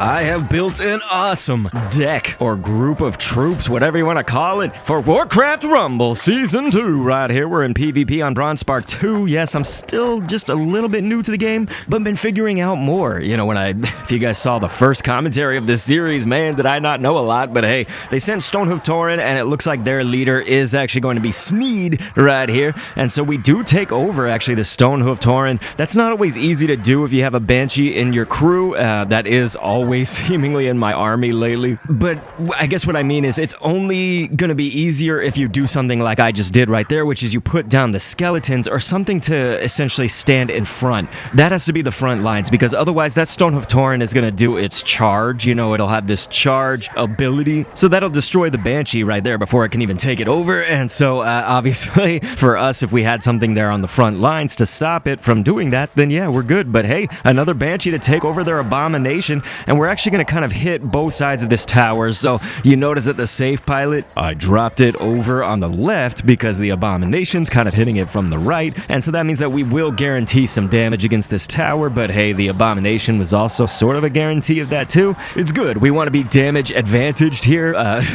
I have built an awesome deck, or group of troops, whatever you want to call it, for Warcraft Rumble Season 2. Right here, we're in PvP on Bronze Spark 2. Yes, I'm still just a little bit new to the game, but been figuring out more. You know, if you guys saw the first commentary of this series, man, did I not know a lot, but hey, they sent Stonehoof Tauren, and it looks like their leader is actually going to be Sneed right here, and so we do take over, actually, the Stonehoof Tauren. That's not always easy to do if you have a Banshee in your crew. That is always seemingly in my army lately, but I guess what I mean is it's only gonna be easier if you do something like I just did right there, which is you put down the skeletons or something to essentially stand in front. That has to be the front lines, because otherwise that Stonehoof Tauren is gonna do its charge. You know, it'll have this charge ability, so that'll destroy the Banshee right there before it can even take it over. And so obviously for us, if we had something there on the front lines to stop it from doing that, then yeah, we're good. But hey, another Banshee to take over their abomination, and we're actually going to kind of hit both sides of this tower. So you notice that the safe pilot, I dropped it over on the left because the abomination's kind of hitting it from the right, and so that means that we will guarantee some damage against this tower. But hey, the abomination was also sort of a guarantee of that too. It's good. We want to be damage advantaged here.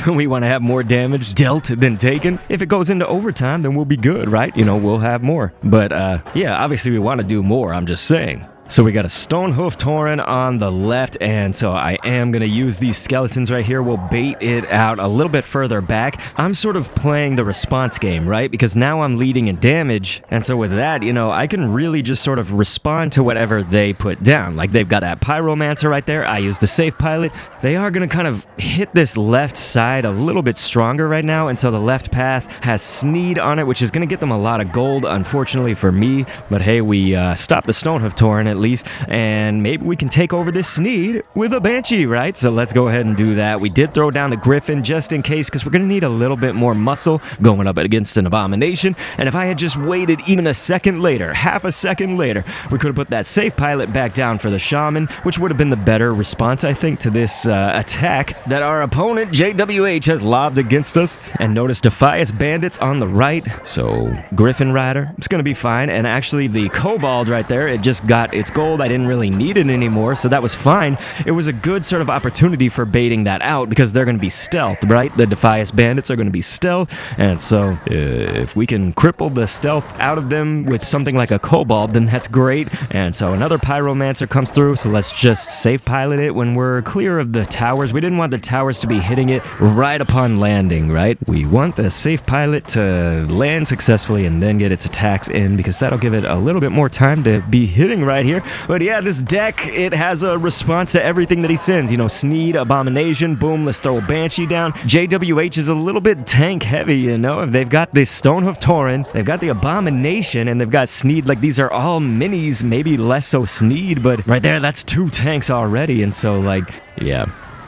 We want to have more damage dealt than taken. If it goes into overtime, then we'll be good, right? You know, we'll have more. But yeah, obviously we want to do more, I'm just saying. So we got a Stonehoof Tauren on the left, and so I am going to use these skeletons right here. We'll bait it out a little bit further back. I'm sort of playing the response game, right? Because now I'm leading in damage, and so with that, you know, I can really just sort of respond to whatever they put down. Like, they've got that Pyromancer right there. I use the safe pilot. They are going to kind of hit this left side a little bit stronger right now, and so the left path has Sneed on it, which is going to get them a lot of gold, unfortunately for me. But hey, we stopped the Stonehoof Tauren at least, and maybe we can take over this Sneed with a Banshee, right? So let's go ahead and do that. We did throw down the Griffin just in case, because we're going to need a little bit more muscle going up against an abomination. And if I had just waited even a second later, half a second later, we could have put that safe pilot back down for the shaman, which would have been the better response, I think, to this attack that our opponent JWH has lobbed against us. And notice Defias bandits on the right, so Griffin Rider, it's going to be fine. And actually the Kobold right there, it just got its gold. I didn't really need it anymore, so that was fine. It was a good sort of opportunity for baiting that out, because they're going to be stealth, right? The Defias bandits are going to be stealth, and so if we can cripple the stealth out of them with something like a Kobold, then that's great. And so another Pyromancer comes through, so let's just safe pilot it when we're clear of the towers. We didn't want the towers to be hitting it right upon landing, right? We want the safe pilot to land successfully and then get its attacks in, because that'll give it a little bit more time to be hitting right here. But yeah, this deck, it has a response to everything that he sends. You know, Sneed, Abomination, boom, let's throw a Banshee down. JWH is a little bit tank heavy, you know. If they've got this Stonehoof Tauren, they've got the Abomination, and they've got Sneed. Like, these are all minis, maybe less so Sneed, but right there, that's two tanks already. And so, like, yeah.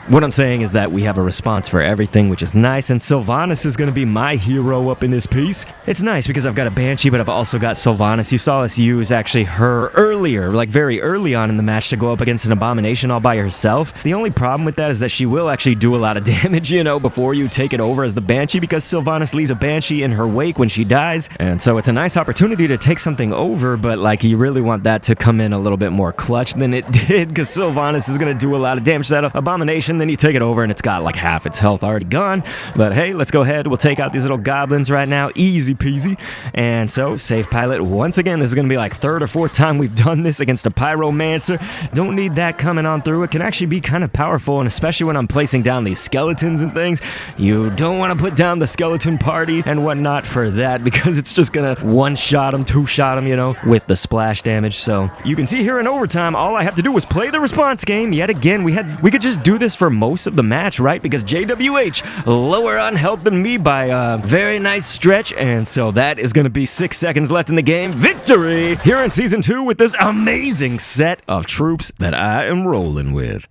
What I'm saying is that we have a response for everything, which is nice, and Sylvanas is going to be my hero up in this piece. It's nice because I've got a Banshee, but I've also got Sylvanas. You saw us use actually her earlier, like very early on in the match, to go up against an Abomination all by herself. The only problem with that is that she will actually do a lot of damage, you know, before you take it over as the Banshee, because Sylvanas leaves a Banshee in her wake when she dies, and so it's a nice opportunity to take something over, but like, you really want that to come in a little bit more clutch than it did, because Sylvanas is going to do a lot of damage to that Abomination. Then you take it over and it's got like half its health already gone. But hey, let's go ahead. We'll take out these little goblins right now. Easy peasy. And so, safe pilot once again. This is going to be like third or fourth time we've done this against a Pyromancer. Don't need that coming on through. It can actually be kind of powerful, and especially when I'm placing down these skeletons and things. You don't want to put down the skeleton party and whatnot for that, because it's just going to one-shot them, two-shot them, you know, with the splash damage. So you can see here in overtime, all I have to do was play the response game. Yet again, we could just do this for most of the match, right? Because JWH lower on health than me by a very nice stretch, and so that is going to be 6 seconds left in the game. Victory here in Season 2 with this amazing set of troops that I am rolling with.